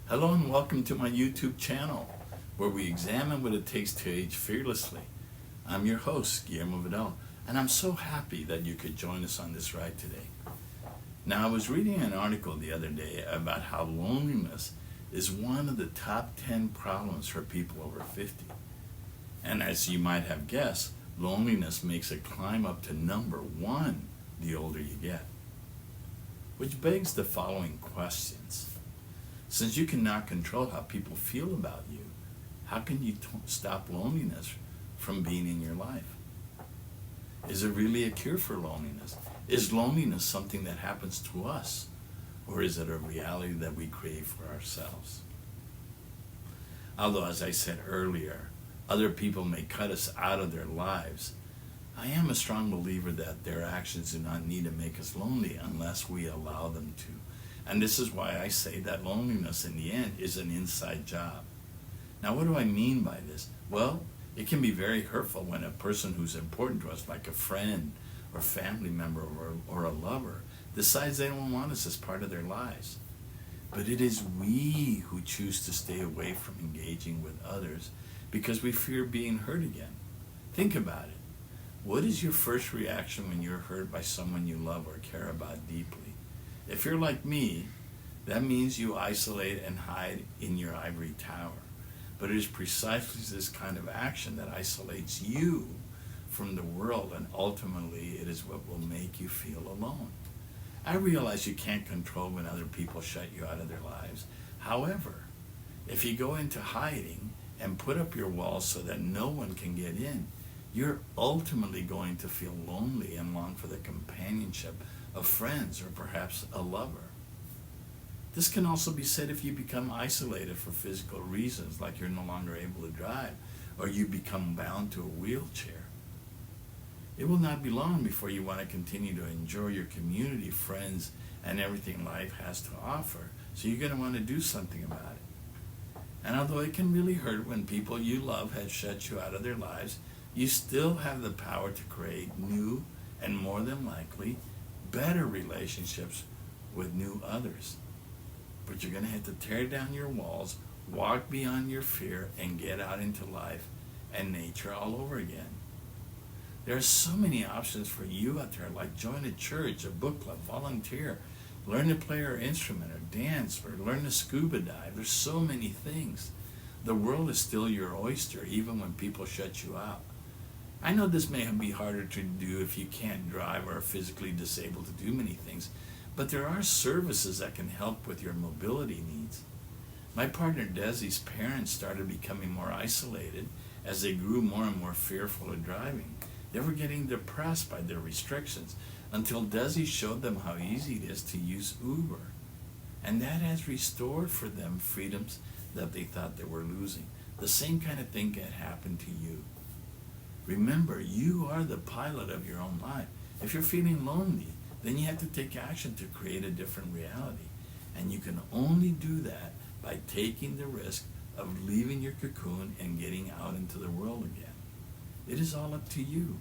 Hello and welcome to my YouTube channel, where we examine what it takes to age fearlessly. I'm your host, Guillermo Vidal, and I'm so happy that you could join us on this ride today. Now, I was reading an article the other day about how loneliness is one of the top 10 problems for people over 50. And as you might have guessed, loneliness makes it climb up to number 1 the older you get. Which begs the following questions. Since you cannot control how people feel about you, how can you stop loneliness from being in your life? Is it really a cure for loneliness? Is loneliness something that happens to us, or is it a reality that we create for ourselves? Although, as I said earlier, other people may cut us out of their lives, I am a strong believer that their actions do not need to make us lonely unless we allow them to. And this is why I say that loneliness in the end is an inside job. Now, what do I mean by this? Well, it can be very hurtful when a person who's important to us, like a friend or family member or a lover, decides they don't want us as part of their lives. But it is we who choose to stay away from engaging with others because we fear being hurt again. Think about it. What is your first reaction when you're hurt by someone you love or care about deeply? If you're like me, that means you isolate and hide in your ivory tower. But it is precisely this kind of action that isolates you from the world, and ultimately it is what will make you feel alone. I realize you can't control when other people shut you out of their lives. However, if you go into hiding and put up your walls so that no one can get in, you're ultimately going to feel lonely and long for the companionship of friends or perhaps a lover. This can also be said if you become isolated for physical reasons, like you're no longer able to drive, or you become bound to a wheelchair. It will not be long before you want to continue to enjoy your community, friends, and everything life has to offer, so you're going to want to do something about it. And although it can really hurt when people you love have shut you out of their lives, you still have the power to create new and more than likely better relationships with new others. But you're going to have to tear down your walls, walk beyond your fear, and get out into life and nature all over again. There are so many options for you out there, like join a church, a book club, volunteer, learn to play your instrument or dance, or learn to scuba dive. There's so many things. The world is still your oyster, even when people shut you out. I know this may be harder to do if you can't drive or are physically disabled to do many things, but there are services that can help with your mobility needs. My partner Desi's parents started becoming more isolated as they grew more and more fearful of driving. They were getting depressed by their restrictions until Desi showed them how easy it is to use Uber. And that has restored for them freedoms that they thought they were losing. The same kind of thing can happen to you. Remember, you are the pilot of your own life. If you're feeling lonely, then you have to take action to create a different reality. And you can only do that by taking the risk of leaving your cocoon and getting out into the world again. It is all up to you.